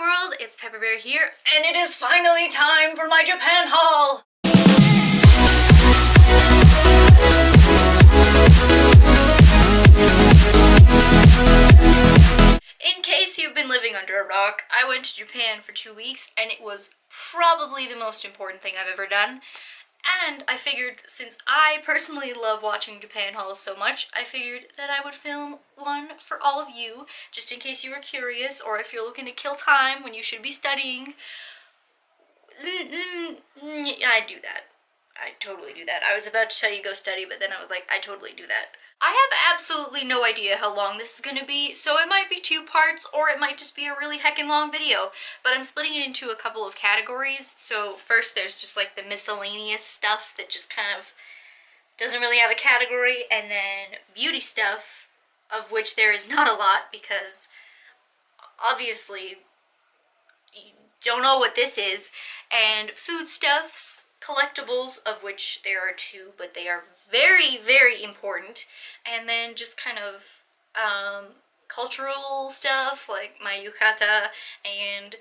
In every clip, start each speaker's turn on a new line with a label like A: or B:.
A: world, it's Pepper Bear here, and it is finally time for my Japan haul! In case you've been living under a rock, I went to Japan for 2 weeks, and it was probably the most important thing I've ever done. And I figured, since I personally love watching Japan hauls so much, I figured that I would film one for all of you, just in case you were curious, or if you're looking to kill time when you should be studying. I do that. I totally do that. I was about to tell you go study, but then I was like, I totally do that. I have absolutely no idea how long this is gonna be, so it might be 2 parts, or it might just be a really heckin' long video, but I'm splitting it into a couple of categories. So first there's just like the miscellaneous stuff that just kind of doesn't really have a category, and then beauty stuff, of which there is not a lot, because obviously you don't know what this is, and foodstuffs, collectibles, of which there are 2, but they are very, very important, and then just kind of cultural stuff like my yukata, and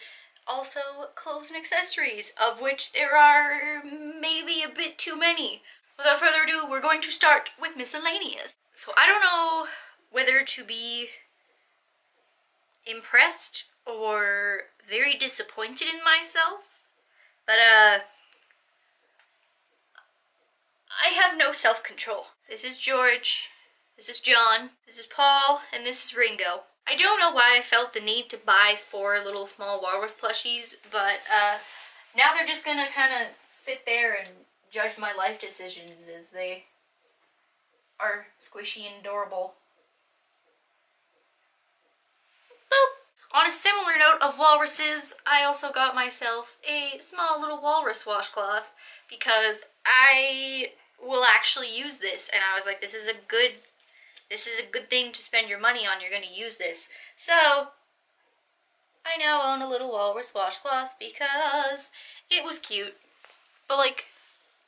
A: also clothes and accessories, of which there are maybe a bit too many. Without further ado, we're going to start with miscellaneous. So I don't know whether to be impressed or very disappointed in myself, but I have no self-control. This is George, this is John, this is Paul, and this is Ringo. I don't know why I felt the need to buy 4 little small walrus plushies, but now they're just gonna kind of sit there and judge my life decisions as they are squishy and adorable. Boop. On a similar note of walruses, I also got myself a small little walrus washcloth because I will actually use this, and I was like, this is a good thing to spend your money on. You're going to use this. So I now own a little walrus washcloth because it was cute. But like,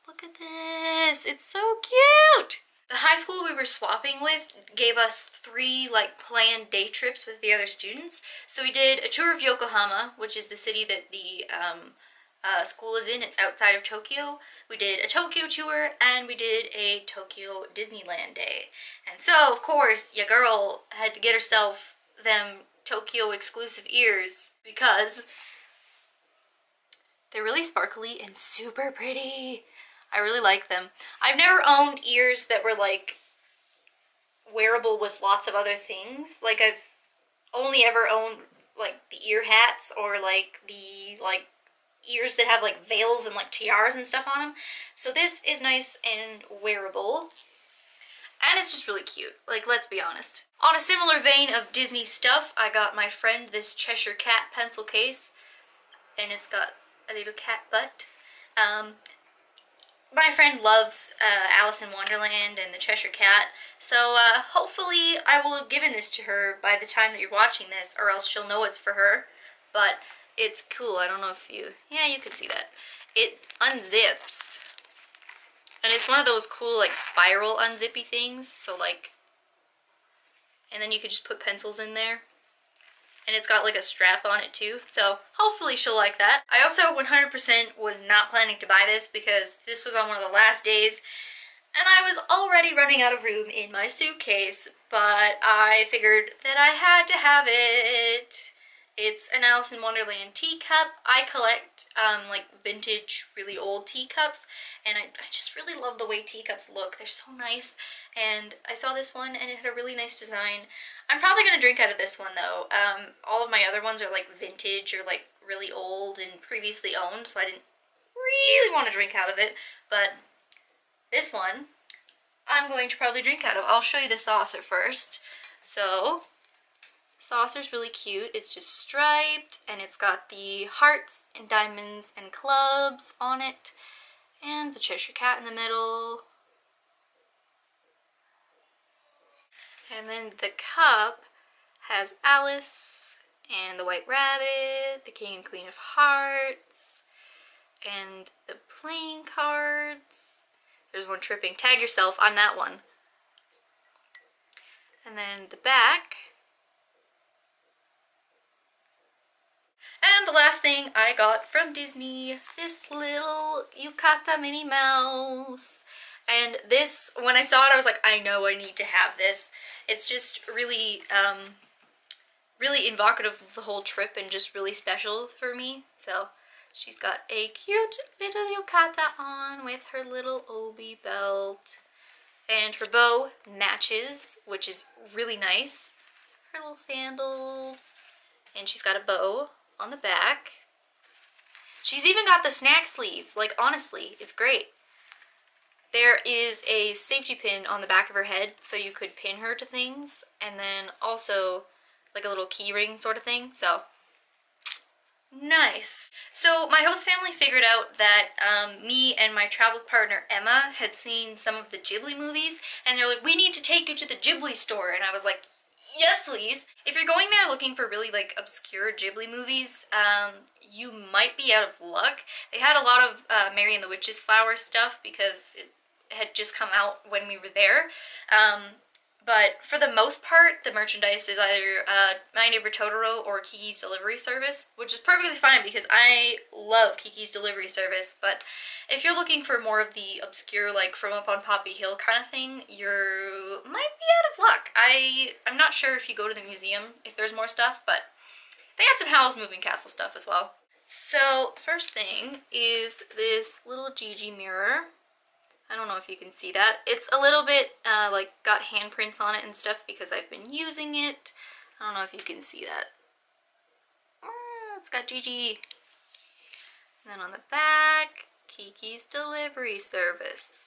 A: look at this. It's so cute. The high school we were swapping with gave us 3 like planned day trips with the other students. So we did a tour of Yokohama, which is the city that the school is in. It's outside of Tokyo. We did a Tokyo tour, and we did a Tokyo Disneyland day. And so, of course, your girl had to get herself them Tokyo exclusive ears because they're really sparkly and super pretty. I really like them. I've never owned ears that were like wearable with lots of other things. Like, I've only ever owned like the ear hats, or like the ears that have like veils and like tiaras and stuff on them. So this is nice and wearable, and it's just really cute. Like, let's be honest. On a similar vein of Disney stuff, I got my friend this Cheshire Cat pencil case, and it's got a little cat butt. My friend loves Alice in Wonderland and the Cheshire Cat, so hopefully I will have given this to her by the time that you're watching this, or else she'll know it's for her. But it's cool. I don't know if you... yeah, you can see that. It unzips. And it's one of those cool, like, spiral unzippy things. So, like... and then you could just put pencils in there. And it's got, like, a strap on it, too. So, hopefully she'll like that. I also 100% was not planning to buy this because this was on one of the last days. And I was already running out of room in my suitcase. But I figured that I had to have it. It's an Alice in Wonderland teacup. I collect like vintage, really old teacups, and I just really love the way teacups look. They're so nice, and I saw this one and it had a really nice design. I'm probably going to drink out of this one though. All of my other ones are like vintage or like really old and previously owned, so I didn't really want to drink out of it, but this one I'm going to probably drink out of. I'll show you the saucer first. So saucer's really cute. It's just striped, and it's got the hearts and diamonds and clubs on it, and the Cheshire Cat in the middle. And then the cup has Alice and the White Rabbit, the King and Queen of Hearts, and the playing cards. There's one tripping. Tag yourself on that one. And then the back. last thing I got from Disney, this little Yukata Minnie Mouse. And this, when I saw it, I was like, I know I need to have this. It's just really, really evocative of the whole trip and just really special for me. So she's got a cute little yukata on with her little obi belt. And her bow matches, which is really nice. Her little sandals. And she's got a bow on the back. She's even got the snack sleeves. Like, honestly, it's great. There is a safety pin on the back of her head, so you could pin her to things. And then also, like a little key ring sort of thing. So, nice. So my host family figured out that me and my travel partner Emma had seen some of the Ghibli movies, and they're like, we need to take you to the Ghibli store. And I was like, yes please. If you're going there looking for really like obscure Ghibli movies, you might be out of luck. They had a lot of Mary and the Witch's Flower stuff because it had just come out when we were there. But for the most part, the merchandise is either My Neighbor Totoro or Kiki's Delivery Service, which is perfectly fine because I love Kiki's Delivery Service. But if you're looking for more of the obscure, like From Up on Poppy Hill kind of thing, you might be out of luck. I'm not sure if you go to the museum if there's more stuff, but they had some Howl's Moving Castle stuff as well. So first thing is this little Gigi mirror. I don't know if you can see that. It's a little bit like got handprints on it and stuff because I've been using it. I don't know if you can see that. It's got Gigi. And then on the back, Kiki's Delivery Service.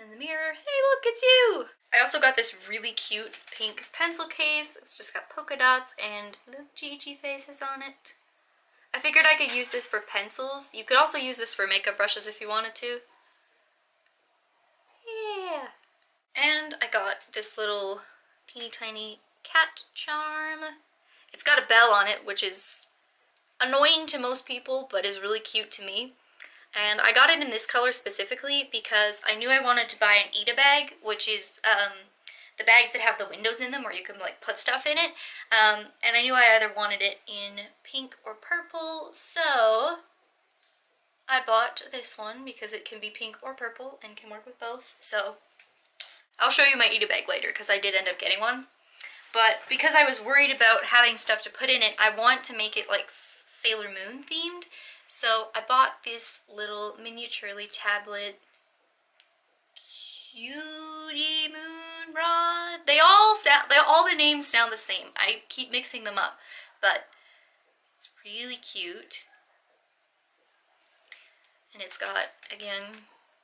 A: And the mirror, hey look, it's you! I also got this really cute pink pencil case. It's just got polka dots and little Gigi faces on it. I figured I could use this for pencils. You could also use this for makeup brushes if you wanted to. Yeah. And I got this little teeny tiny cat charm. It's got a bell on it, which is annoying to most people, but is really cute to me. And I got it in this color specifically because I knew I wanted to buy an Ita bag, which is the bags that have the windows in them where you can like put stuff in it. And I knew I either wanted it in pink or purple, so I bought this one because it can be pink or purple and can work with both. So I'll show you my Ita bag later because I did end up getting one. But because I was worried about having stuff to put in it, I want to make it like Sailor Moon themed. So I bought this little miniaturely tablet cutie moon rod. All the names sound the same. I keep mixing them up, but it's really cute. And it's got, again,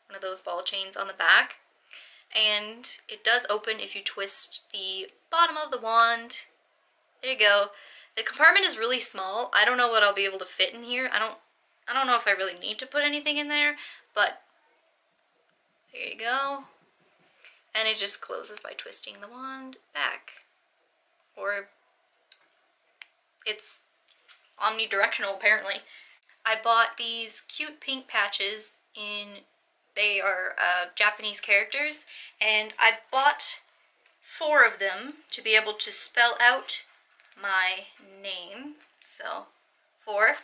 A: one of those ball chains on the back. And it does open if you twist the bottom of the wand. There you go. The compartment is really small. I don't know what I'll be able to fit in here. I don't know if I really need to put anything in there, but there you go. And it just closes by twisting the wand back. Or it's omnidirectional apparently. I bought these cute pink patches they are Japanese characters, and I bought 4 of them to be able to spell out my name. So 4.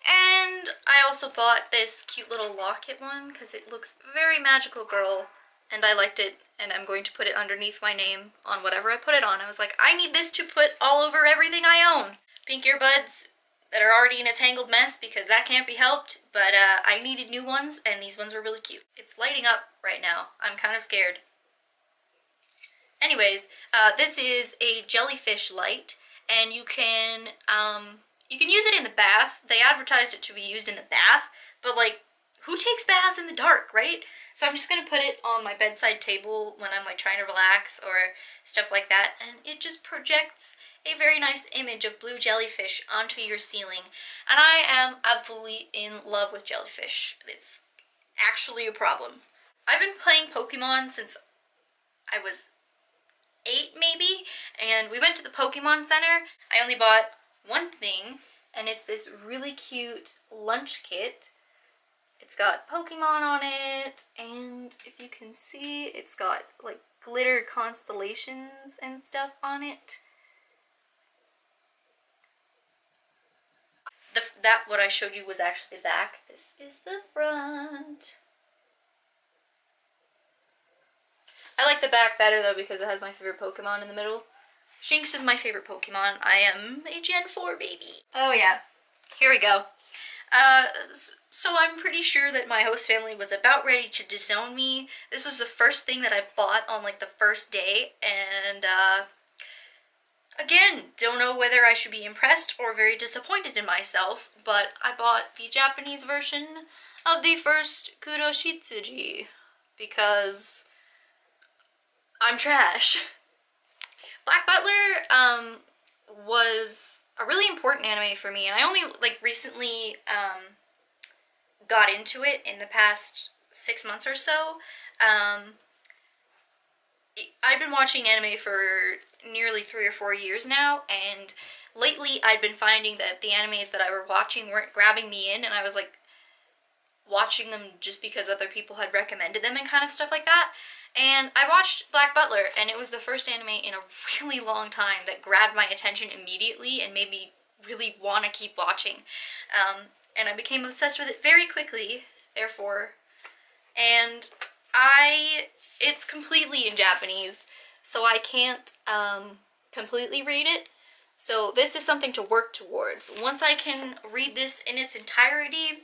A: And I also bought this cute little locket one because it looks very magical girl. And I liked it, and I'm going to put it underneath my name on whatever I put it on. I was like, I need this to put all over everything I own. Pink earbuds that are already in a tangled mess because that can't be helped, but I needed new ones, and these ones were really cute. It's lighting up right now. I'm kind of scared. Anyways, this is a jellyfish light, and you can use it in the bath. They advertised it to be used in the bath, but like, who takes baths in the dark, right? So I'm just going to put it on my bedside table when I'm like trying to relax or stuff like that, and it just projects a very nice image of blue jellyfish onto your ceiling. And I am absolutely in love with jellyfish. It's actually a problem. I've been playing Pokemon since I was 8 maybe, and we went to the Pokemon Center. I only bought one thing, and it's this really cute lunch kit. It's got Pokemon on it, and if you can see, it's got like glitter constellations and stuff on it. that what I showed you was actually the back. This is the front. I like the back better though because it has my favorite Pokemon in the middle. Shinx is my favorite Pokemon. I am a Gen 4 baby. Oh yeah, here we go. So I'm pretty sure that my host family was about ready to disown me. This was the first thing that I bought on like the first day, and again, don't know whether I should be impressed or very disappointed in myself, but I bought the Japanese version of the first Kuroshitsuji because I'm trash. Black Butler was a really important anime for me, and I only like recently got into it in the past 6 months or so. I've been watching anime for nearly 3 or 4 years now, and lately I'd been finding that the animes that I were watching weren't grabbing me in, and I was like watching them just because other people had recommended them and kind of stuff like that. And I watched Black Butler, and it was the first anime in a really long time that grabbed my attention immediately and made me really want to keep watching. And I became obsessed with it very quickly, therefore. And it's completely in Japanese, so I can't completely read it. So this is something to work towards. Once I can read this in its entirety,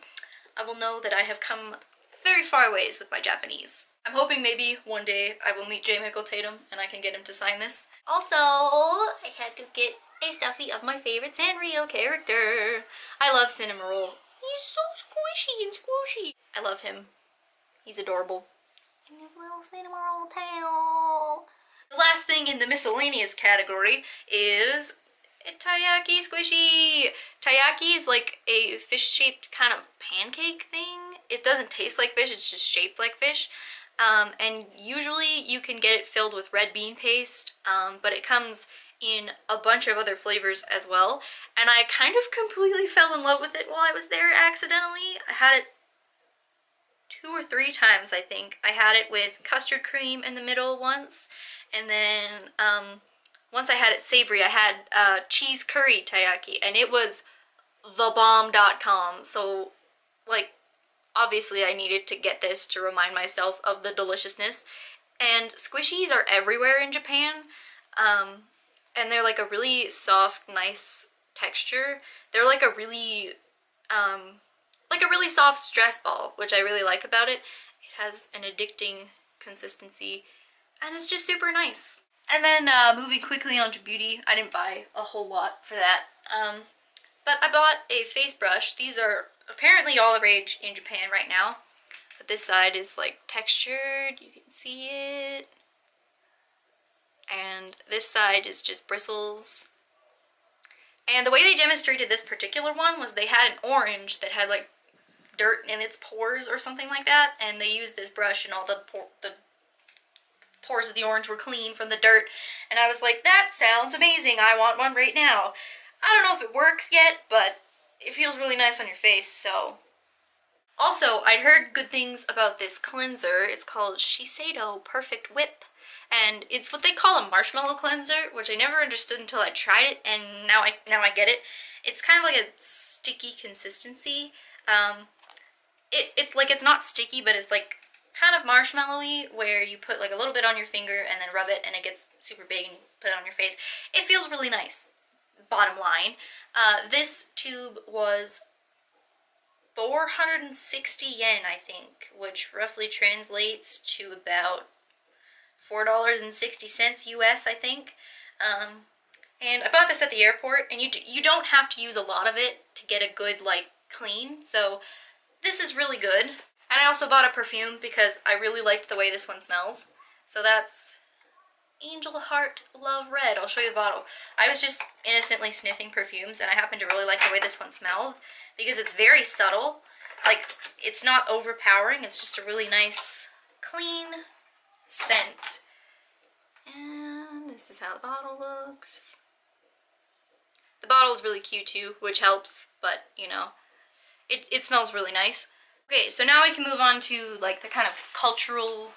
A: I will know that I have come very far ways with my Japanese. I'm hoping maybe one day I will meet J. Michael Tatum and I can get him to sign this. Also, I had to get a stuffy of my favorite Sanrio character. I love Cinnamoroll. He's so squishy and squishy. I love him. He's adorable. And his little Cinnamoroll tail. The last thing in the miscellaneous category is a Taiyaki squishy. Taiyaki is like a fish-shaped kind of pancake thing. It doesn't taste like fish, it's just shaped like fish. And usually you can get it filled with red bean paste, but it comes in a bunch of other flavors as well. And I kind of completely fell in love with it while I was there accidentally. I had it 2 or 3 times, I think. I had it with custard cream in the middle once, and then once I had it savory, I had cheese curry taiyaki, and it was thebomb.com. So, like, obviously I needed to get this to remind myself of the deliciousness. And squishies are everywhere in Japan, and they're like a really soft, nice texture. They're like a really soft stress ball, which I really like about it. It has an addicting consistency, and it's just super nice. And then moving quickly on to beauty, I didn't buy a whole lot for that, but I bought a face brush. These are apparently all the rage in Japan right now, but this side is like textured, you can see it, and this side is just bristles. And the way they demonstrated this particular one was they had an orange that had like dirt in its pores or something like that, and they used this brush and all the pores of the orange were clean from the dirt, and I was like, that sounds amazing, I want one right now. I don't know if it works yet, but it feels really nice on your face, so. Also, I'd heard good things about this cleanser. It's called Shiseido Perfect Whip, and it's what they call a marshmallow cleanser, which I never understood until I tried it, and now I get it. It's kind of like a sticky consistency. It's not sticky, but it's like kind of marshmallowy, where you put like a little bit on your finger and then rub it and it gets super big and you put it on your face. It feels really nice, bottom line. This tube was 460 yen, I think, which roughly translates to about $4.60 US, I think. And I bought this at the airport, and you don't have to use a lot of it to get a good, like, clean, so this is really good. And I also bought a perfume because I really liked the way this one smells. So that's Angel Heart Love Red. I'll show you the bottle. I was just innocently sniffing perfumes, and I happened to really like the way this one smelled because it's very subtle. Like, it's not overpowering, it's just a really nice, clean scent. And this is how the bottle looks. The bottle is really cute too, which helps, but, you know, it smells really nice. Okay, so now we can move on to, like, the kind of cultural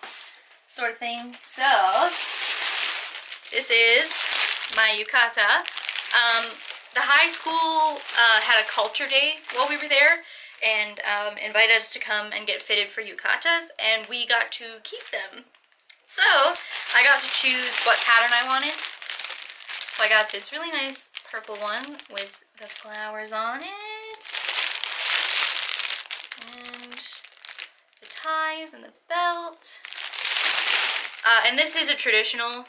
A: sort of thing. So, this is my yukata. The high school had a culture day while we were there, and invited us to come and get fitted for yukatas, and we got to keep them. So I got to choose what pattern I wanted. So I got this really nice purple one with the flowers on it, and the ties and the belt. And this is a traditional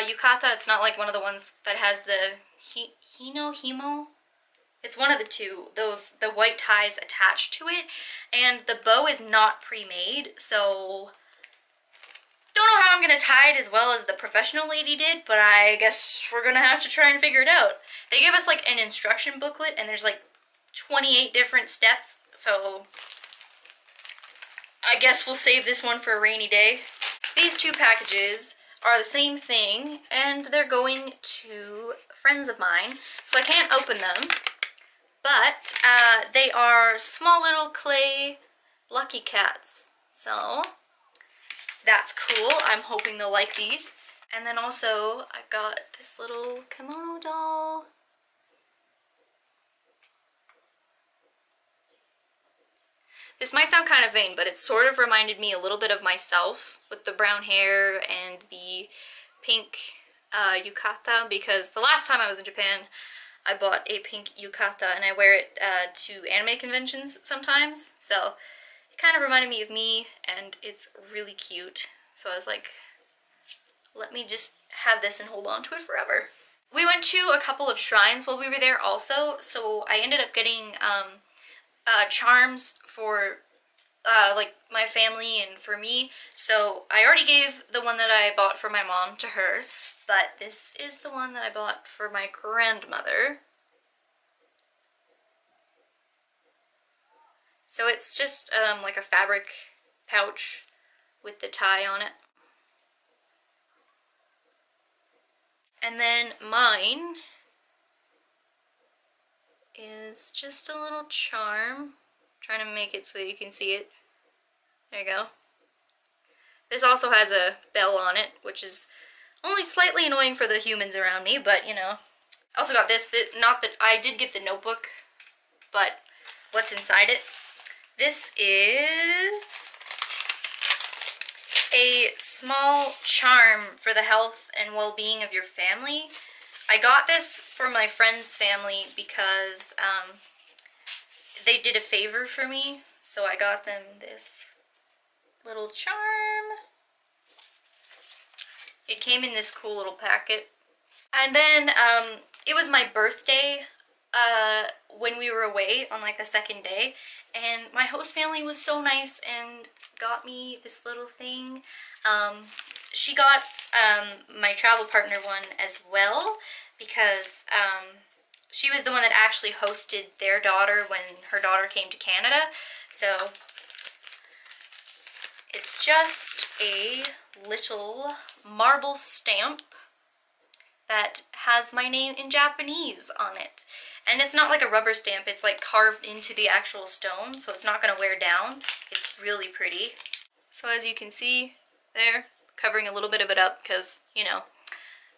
A: yukata. It's not like one of the ones that has the himo. It's one of the two, the white ties attached to it, and the bow is not pre-made, so don't know how I'm gonna tie it as well as the professional lady did, but I guess we're gonna have to try and figure it out. They give us like an instruction booklet, and there's like 28 different steps, so I guess we'll save this one for a rainy day. These two packages are the same thing, and they're going to friends of mine, so I can't open them. But they are small little clay Lucky Cats. So that's cool. I'm hoping they'll like these. And then also I got this little kimono doll. This might sound kind of vain, but it sort of reminded me a little bit of myself with the brown hair and the pink yukata, because the last time I was in Japan, I bought a pink yukata and I wear it to anime conventions sometimes, so it kind of reminded me of me, and it's really cute. So I was like, let me just have this and hold on to it forever. We went to a couple of shrines while we were there also, so I ended up getting charms for like my family and for me. So I already gave the one that I bought for my mom to her, but this is the one that I bought for my grandmother. So it's just like a fabric pouch with the tie on it. And then mine is just a little charm. I'm trying to make it so you can see it. There you go. This also has a bell on it, which is only slightly annoying for the humans around me, but you know. I also got this, not that I did get the notebook, but what's inside it. This is a small charm for the health and well-being of your family. I got this for my friend's family because they did a favor for me, so I got them this little charm. It came in this cool little packet. And then it was my birthday when we were away on like the second day, and my host family was so nice and got me this little thing. She got my travel partner one as well, because she was the one that actually hosted their daughter when her daughter came to Canada. So it's just a little marble stamp that has my name in Japanese on it. And it's not like a rubber stamp, it's like carved into the actual stone, so it's not going to wear down. It's really pretty. So as you can see there, covering a little bit of it up because, you know,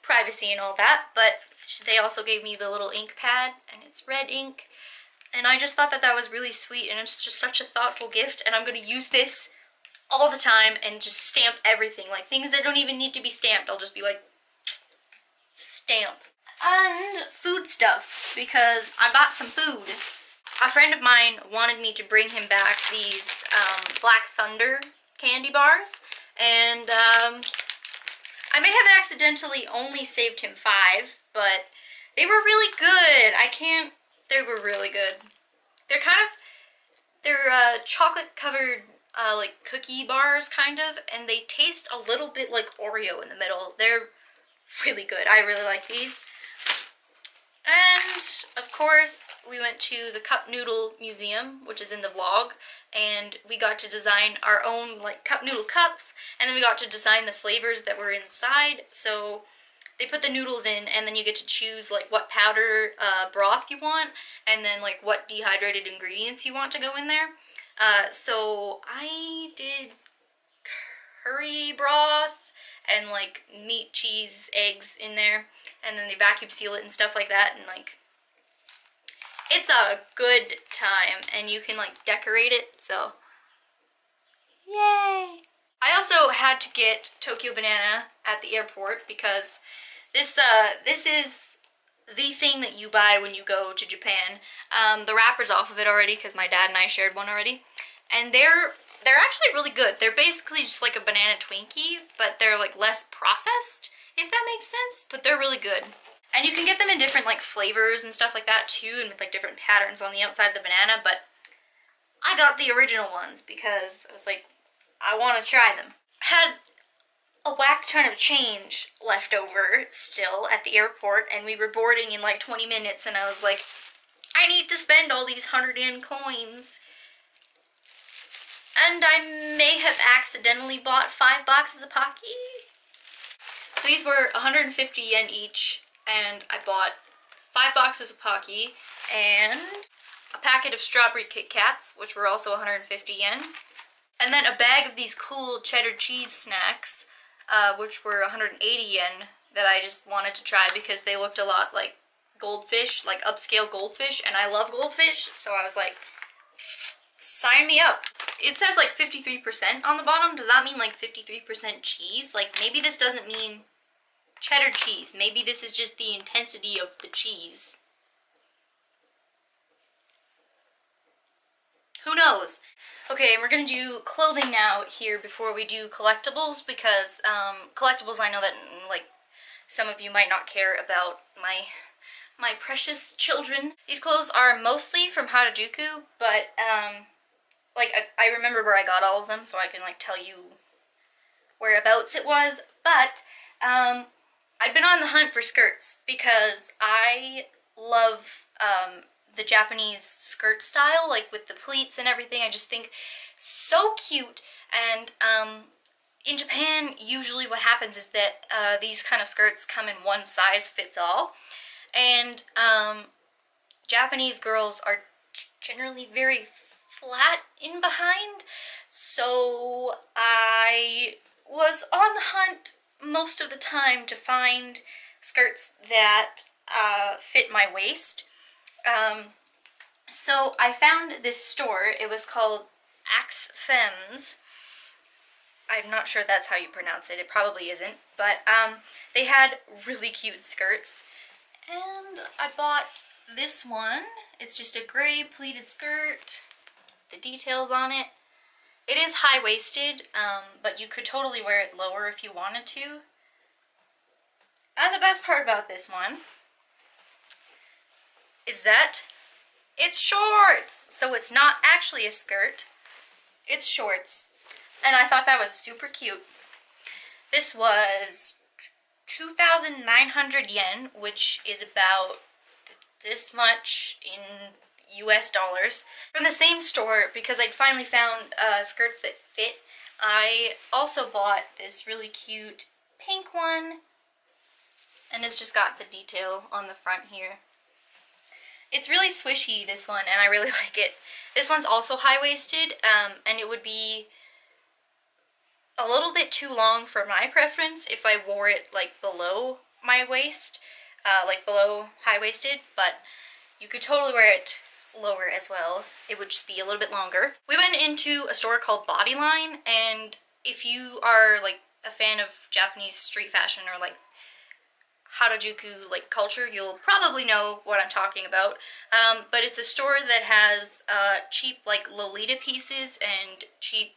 A: privacy and all that, but they also gave me the little ink pad, and it's red ink, and I just thought that that was really sweet, and it's just such a thoughtful gift, and I'm going to use this all the time and just stamp everything. Like things that don't even need to be stamped, I'll just be like, stamp. And foodstuffs, because I bought some food. A friend of mine wanted me to bring him back these Black Thunder candy bars, and I may have accidentally only saved him 5, but they were really good. They were really good. They're chocolate covered like cookie bars kind of, and they taste a little bit like Oreo in the middle. They're really good. I really like these. And of course we went to the Cup Noodle Museum, which is in the vlog, and we got to design our own like cup noodle cups, and then we got to design the flavors that were inside. So they put the noodles in, and then you get to choose like what powder broth you want, and then like what dehydrated ingredients you want to go in there. So I did curry broth and like meat, cheese, eggs in there, and then they vacuum seal it and stuff like that, and like it's a good time, and you can like decorate it, so yay. I also had to get Tokyo Banana at the airport because this is the thing that you buy when you go to Japan. The wrapper's off of it already because my dad and I shared one already, and they're actually really good. They're basically just like a banana Twinkie, but they're like less processed, if that makes sense, but they're really good. And you can get them in different like flavors and stuff like that too, and with like different patterns on the outside of the banana, but I got the original ones because I was like, I want to try them. Had a whack ton of change left over still at the airport, and we were boarding in like 20 minutes, and I was like, I need to spend all these 100 yen coins. And I may have accidentally bought 5 boxes of Pocky. So these were 150 yen each, and I bought 5 boxes of Pocky and a packet of strawberry Kit Kats, which were also 150 yen. And then a bag of these cool cheddar cheese snacks, which were 180 yen, that I just wanted to try because they looked a lot like goldfish, like upscale goldfish, and I love goldfish, so I was like, sign me up. It says like 53% on the bottom. Does that mean like 53% cheese? Like maybe this doesn't mean cheddar cheese. Maybe this is just the intensity of the cheese. Who knows? Okay, and we're gonna do clothing now here before we do collectibles, because collectibles, I know that like some of you might not care about my precious children. These clothes are mostly from Harajuku, but like I remember where I got all of them, so I can like tell you whereabouts it was. But I'd been on the hunt for skirts because I love the Japanese skirt style, like with the pleats and everything. I just think so cute. And in Japan, usually what happens is that these kind of skirts come in one size fits all, and Japanese girls are generally very flat in behind, so I was on the hunt most of the time to find skirts that fit my waist. So I found this store. It was called Axe Femmes. I'm not sure that's how you pronounce it. It probably isn't. But they had really cute skirts. And I bought this one. It's just a gray pleated skirt. The details on it. It is high-waisted, but you could totally wear it lower if you wanted to. And the best part about this one is that it's shorts! So it's not actually a skirt, it's shorts. And I thought that was super cute. This was 2,900 yen, which is about this much in US dollars. From the same store, because I'd finally found skirts that fit, I also bought this really cute pink one, and it's just got the detail on the front here. It's really swishy, this one, and I really like it. This one's also high-waisted, and it would be a little bit too long for my preference if I wore it like below my waist, like below high-waisted, but you could totally wear it lower as well. It would just be a little bit longer. We went into a store called Bodyline, and if you are like a fan of Japanese street fashion or like Harajuku like culture, you'll probably know what I'm talking about. But it's a store that has cheap like Lolita pieces and cheap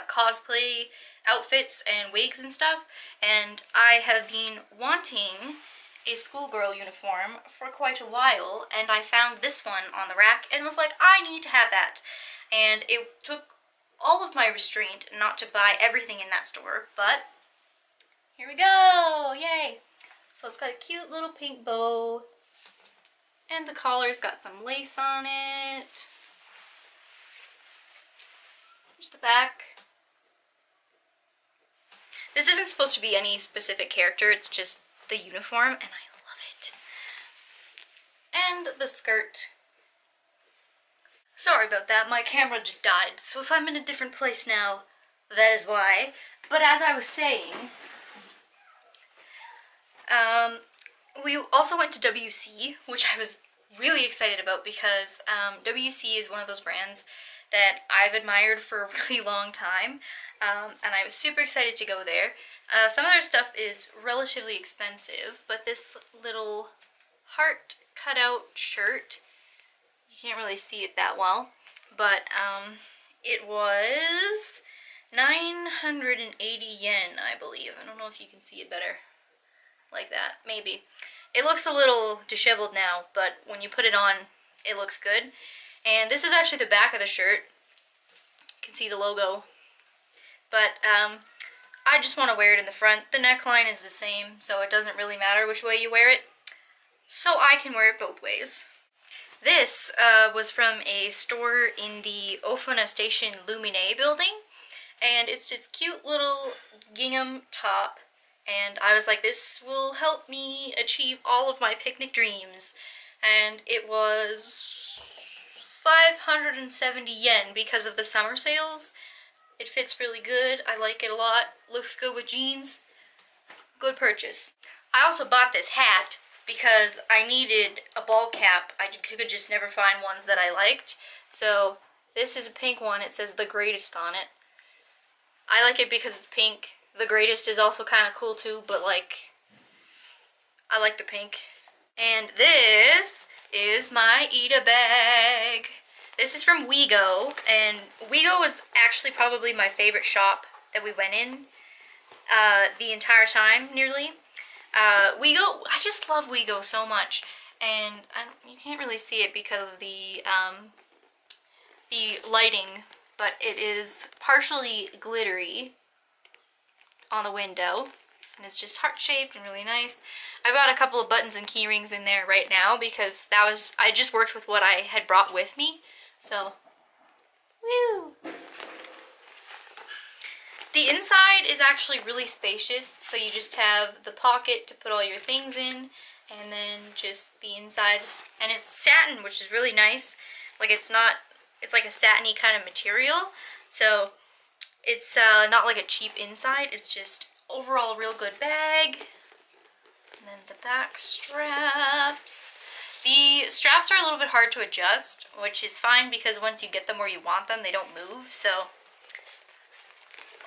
A: cosplay outfits and wigs and stuff. And I have been wanting a schoolgirl uniform for quite a while, and I found this one on the rack and was like, I need to have that. And it took all of my restraint not to buy everything in that store, but here we go! Yay! So it's got a cute little pink bow, and the collar's got some lace on it. Here's the back. This isn't supposed to be any specific character, it's just the uniform, and I love it. And the skirt. Sorry about that, my camera just died, so if I'm in a different place now, that is why. But as I was saying, we also went to WC, which I was really excited about because WC is one of those brands that I've admired for a really long time, and I was super excited to go there. Some of their stuff is relatively expensive, but this little heart cutout shirt, you can't really see it that well, but it was 980 yen, I believe. I don't know if you can see it better like that, maybe. It looks a little disheveled now, but when you put it on, it looks good. And this is actually the back of the shirt. You can see the logo. But I just want to wear it in the front. The neckline is the same, so it doesn't really matter which way you wear it. So I can wear it both ways. This was from a store in the Ofuna Station Lumine building. And it's this cute little gingham top. And I was like, this will help me achieve all of my picnic dreams. And it was 570 yen because of the summer sales. It fits really good. I like it a lot. Looks good with jeans. Good purchase. I also bought this hat because I needed a ball cap. I could just never find ones that I liked. So this is a pink one. It says The Greatest on it. I like it because it's pink. The Greatest is also kind of cool too, but like, I like the pink. And this is my Ida bag. This is from WeGo, and WeGo was actually probably my favorite shop that we went in the entire time, nearly. WeGo, I just love WeGo so much, and you can't really see it because of the lighting, but it is partially glittery on the window, and it's just heart-shaped and really nice. I've got a couple of buttons and key rings in there right now because I just worked with what I had brought with me, so, woo! The inside is actually really spacious, so you just have the pocket to put all your things in, and then just the inside, and it's satin, which is really nice. Like, it's like a satiny kind of material, so it's not like a cheap inside. It's just overall real good bag. And then the back straps. The straps are a little bit hard to adjust, which is fine because once you get them where you want them, they don't move. So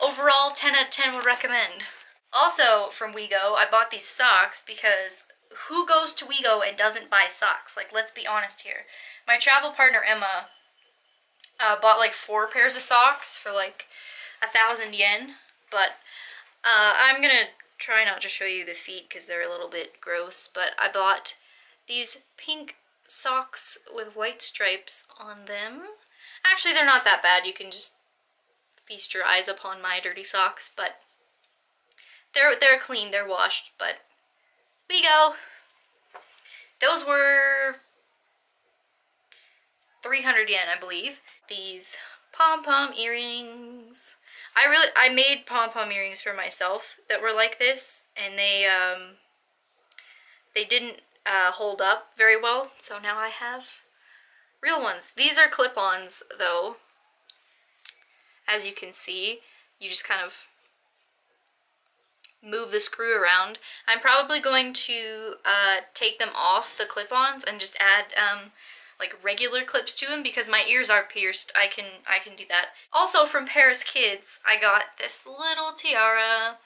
A: overall, 10 out of 10 would recommend. Also from WeGo, I bought these socks because who goes to WeGo and doesn't buy socks? Like, let's be honest here. My travel partner, Emma, bought like 4 pairs of socks for like 1,000 yen, but I'm gonna try not to show you the feet because they're a little bit gross, but I bought these pink socks with white stripes on them. Actually, they're not that bad. You can just feast your eyes upon my dirty socks, but they're clean, they're washed, but WeGo. Those were 300 yen, I believe. These pom-pom earrings. I made pom-pom earrings for myself that were like this, and they didn't hold up very well, so now I have real ones. These are clip-ons, though. As you can see, you just kind of move the screw around. I'm probably going to take them off the clip-ons and just add like regular clips to them because my ears are pierced. I can do that. Also from Paris Kids, I got this little tiara.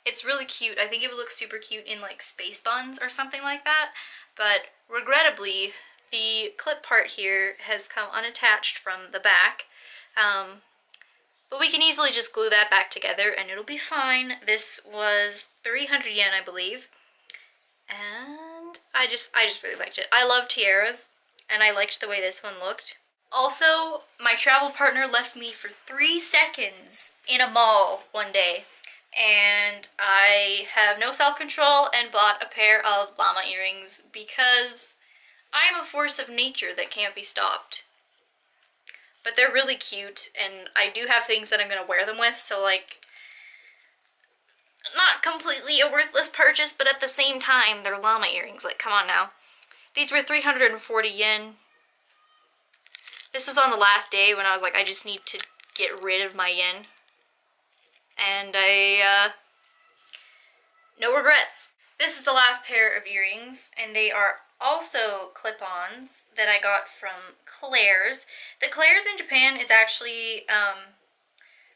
A: It's really cute. I think it would look super cute in like space buns or something like that. But regrettably, the clip part here has come unattached from the back. But we can easily just glue that back together and it'll be fine. This was 300 yen, I believe. And I just really liked it. I love tiaras, and I liked the way this one looked. Also, my travel partner left me for 3 seconds in a mall one day, and I have no self-control and bought a pair of llama earrings because I am a force of nature that can't be stopped. But they're really cute, and I do have things that I'm going to wear them with, so like, not completely a worthless purchase, but at the same time, they're llama earrings. Like, come on now. These were 340 yen. This was on the last day when I was like, I just need to get rid of my yen. And no regrets. This is the last pair of earrings, and they are also clip-ons that I got from Claire's. The Claire's in Japan is actually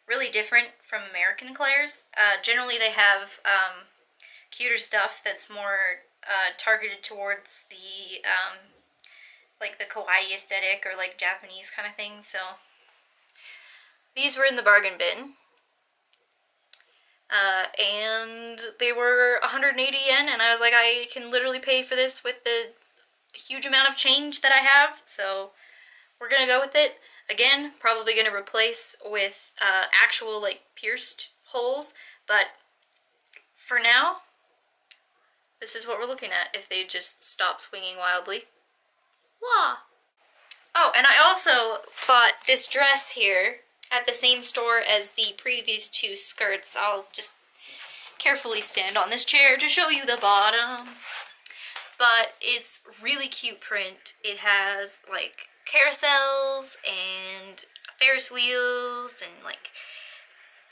A: really different from American Claire's. Generally they have cuter stuff that's more targeted towards the like the kawaii aesthetic or like Japanese kind of thing. So these were in the bargain bin. And they were 180 yen, and I was like, I can literally pay for this with the huge amount of change that I have, so we're gonna go with it. Again, probably gonna replace with actual like pierced holes, but for now, this is what we're looking at if they just stop swinging wildly. Wah! Oh, and I also bought this dress here at the same store as the previous two skirts. I'll just carefully stand on this chair to show you the bottom. But it's really cute print. It has like carousels and Ferris wheels and like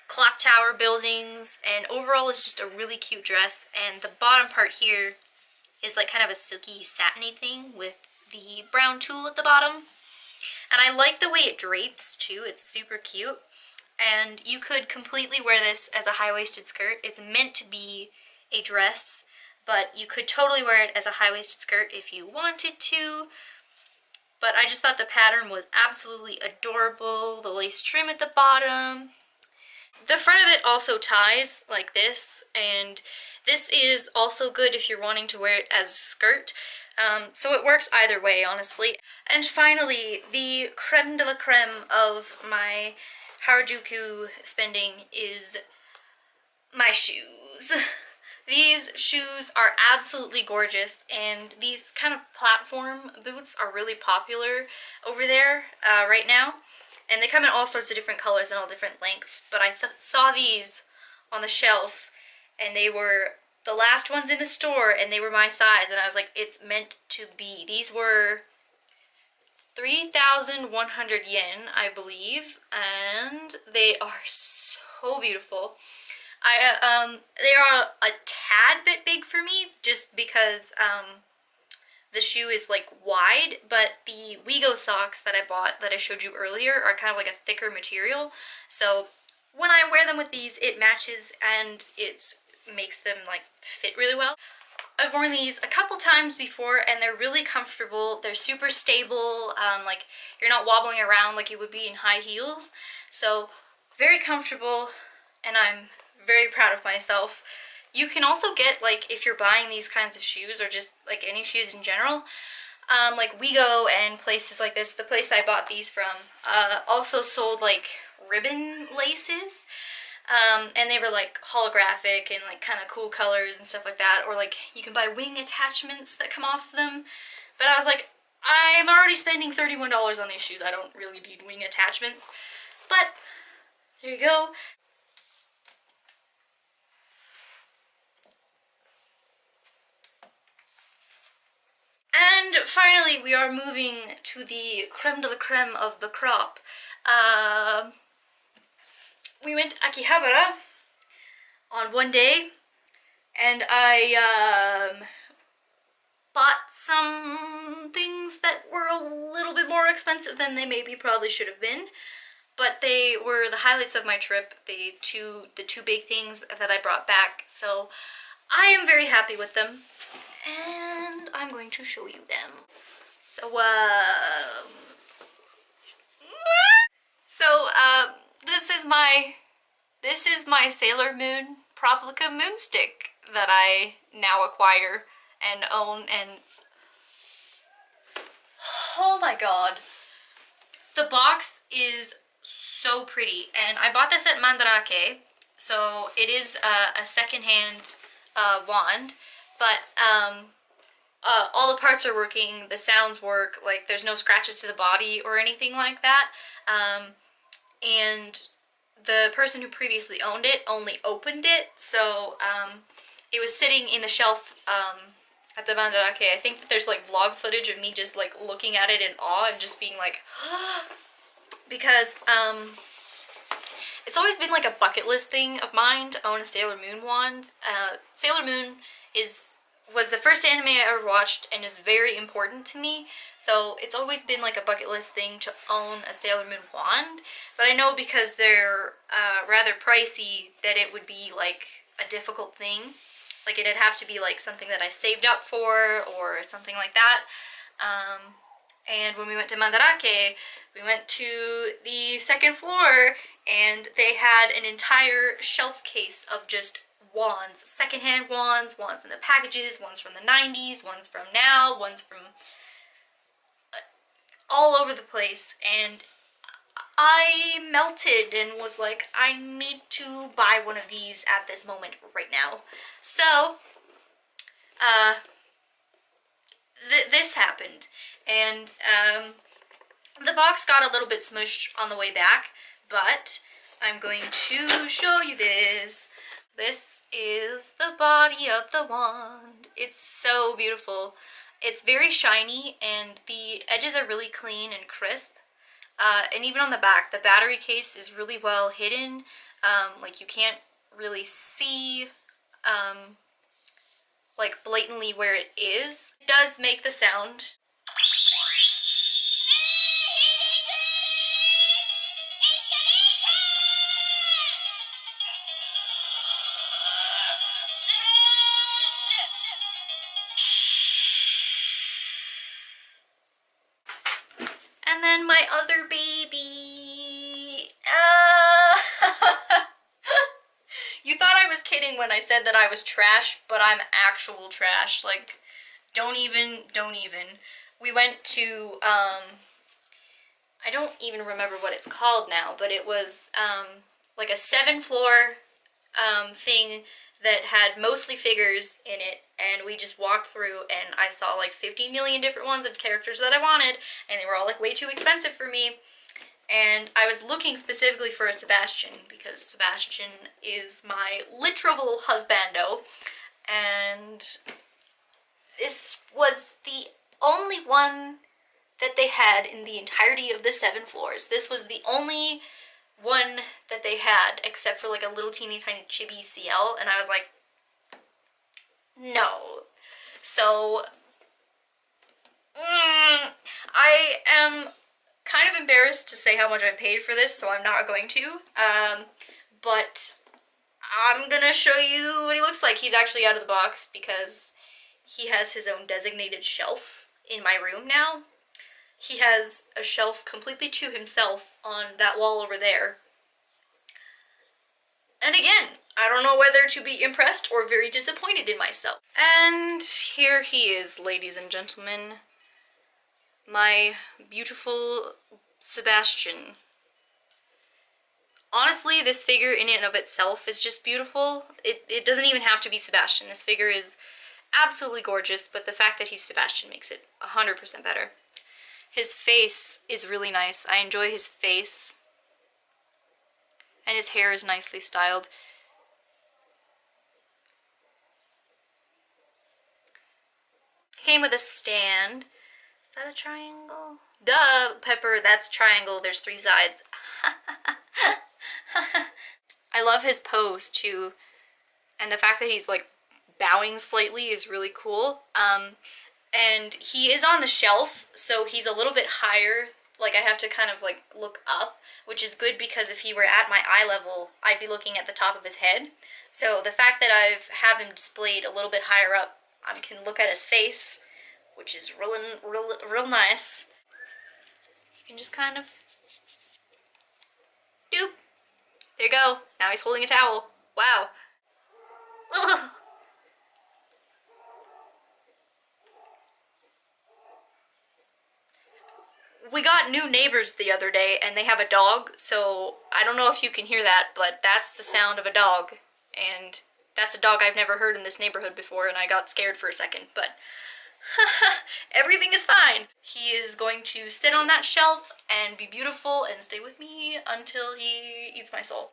A: clock tower buildings, and overall it's just a really cute dress. And the bottom part here is like kind of a silky satiny thing with the brown tulle at the bottom. And I like the way it drapes too, it's super cute. And you could completely wear this as a high-waisted skirt. It's meant to be a dress, but you could totally wear it as a high-waisted skirt if you wanted to. But I just thought the pattern was absolutely adorable. The lace trim at the bottom. The front of it also ties like this, and this is also good if you're wanting to wear it as a skirt. So it works either way, honestly. And finally, the creme de la creme of my Harajuku spending is my shoes. These shoes are absolutely gorgeous, and these kind of platform boots are really popular over there right now. And they come in all sorts of different colors and all different lengths, but I saw these on the shelf, and they were the last ones in the store, and they were my size, and I was like, it's meant to be. These were 3,100 yen, I believe, and they are so beautiful. They are a tad bit big for me, just because the shoe is like wide, but the Wego socks that I bought that I showed you earlier are kind of like a thicker material. So when I wear them with these, it matches and it makes them like fit really well. I've worn these a couple times before, and they're really comfortable. They're super stable, like you're not wobbling around like you would be in high heels. So very comfortable, and I'm very proud of myself. You can also get, like, if you're buying these kinds of shoes, or just like any shoes in general, like Wego and places like this, the place I bought these from, also sold like ribbon laces. And they were like holographic and like kind of cool colors and stuff like that, or like you can buy wing attachments that come off them. But I was like, I'm already spending $31 on these shoes, I don't really need wing attachments. But there you go. And finally, we are moving to the creme de la creme of the crop. We went to Akihabara on one day, and I bought some things that were a little bit more expensive than they maybe probably should have been, but they were the highlights of my trip, the two big things that I brought back, so I am very happy with them, and I'm going to show you them. So, this is my Sailor Moon Proplica Moonstick that I now acquire and own, and oh my god. The box is so pretty, and I bought this at Mandarake, so it is a secondhand wand, but all the parts are working, the sounds work, like there's no scratches to the body or anything like that, and the person who previously owned it only opened it, so it was sitting in the shelf at the Mandarake. I think that there's like vlog footage of me just like looking at it in awe and just being like, because it's always been like a bucket list thing of mine to own a Sailor Moon wand. Sailor Moon is was the first anime I ever watched and is very important to me. So it's always been like a bucket list thing to own a Sailor Moon wand. But I know because they're rather pricey that it would be like a difficult thing. Like it'd have to be like something that I saved up for or something like that. And when we went to Mandarake, we went to the second floor and they had an entire shelf case of just wands, secondhand wands, ones in the packages, ones from the 90s, ones from now, ones from all over the place. And I melted and was like, I need to buy one of these at this moment right now. So, this happened. And the box got a little bit smushed on the way back, but I'm going to show you this. This is the body of the wand. It's so beautiful. It's very shiny and the edges are really clean and crisp. And even on the back, the battery case is really well hidden. Like you can't really see like blatantly where it is. It does make the sound. And then my other baby. You thought I was kidding when I said that I was trash, but I'm actual trash. Like, don't even. We went to, I don't even remember what it's called now, but it was, like a 7-floor, thing that had mostly figures in it, and we just walked through and I saw like 50 million different ones of characters that I wanted, and they were all like way too expensive for me. And I was looking specifically for a Sebastian because Sebastian is my literal husbando, and this was the only one that they had in the entirety of the 7 floors. This was the only one that they had, except for like a little teeny tiny chibi CL, and I was like, no. So, I am kind of embarrassed to say how much I paid for this, so I'm not going to, but I'm gonna show you what he looks like. He's actually out of the box because he has his own designated shelf in my room now. He has a shelf completely to himself on that wall over there. And again, I don't know whether to be impressed or very disappointed in myself. And here he is, ladies and gentlemen. My beautiful Sebastian. Honestly, this figure in and of itself is just beautiful. It doesn't even have to be Sebastian. This figure is absolutely gorgeous, but the fact that he's Sebastian makes it 100% better. His face is really nice. I enjoy his face. And his hair is nicely styled. Came with a stand. Is that a triangle? Duh, Pepper, that's a triangle. There's 3 sides. I love his pose too. And the fact that he's like bowing slightly is really cool. And he is on the shelf, so he's a little bit higher. Like I have to kind of like look up, which is good because if he were at my eye level, I'd be looking at the top of his head. So the fact that I've have him displayed a little bit higher up, I can look at his face, which is real nice. You can just kind of doop. There you go. Now he's holding a towel. Wow. Ugh. We got new neighbors the other day and they have a dog, so I don't know if you can hear that, but that's the sound of a dog. And that's a dog I've never heard in this neighborhood before, and I got scared for a second, but everything is fine. He is going to sit on that shelf and be beautiful and stay with me until he eats my soul.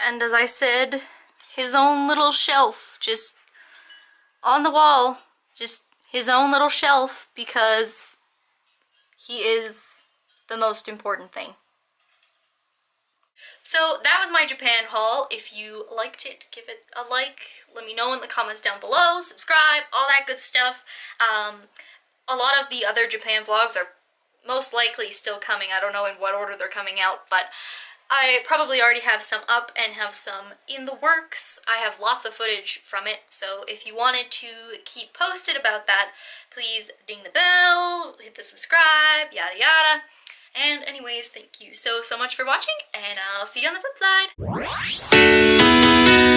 A: And as I said, his own little shelf, just on the wall, just his own little shelf, because he is the most important thing. So that was my Japan haul. If you liked it, give it a like. Let me know in the comments down below. Subscribe, all that good stuff. A lot of the other Japan vlogs are most likely still coming. I don't know in what order they're coming out, but I probably already have some up and have some in the works. I have lots of footage from it, so if you wanted to keep posted about that, please ding the bell, hit the subscribe, yada yada. And anyways, thank you so much for watching, and I'll see you on the flip side.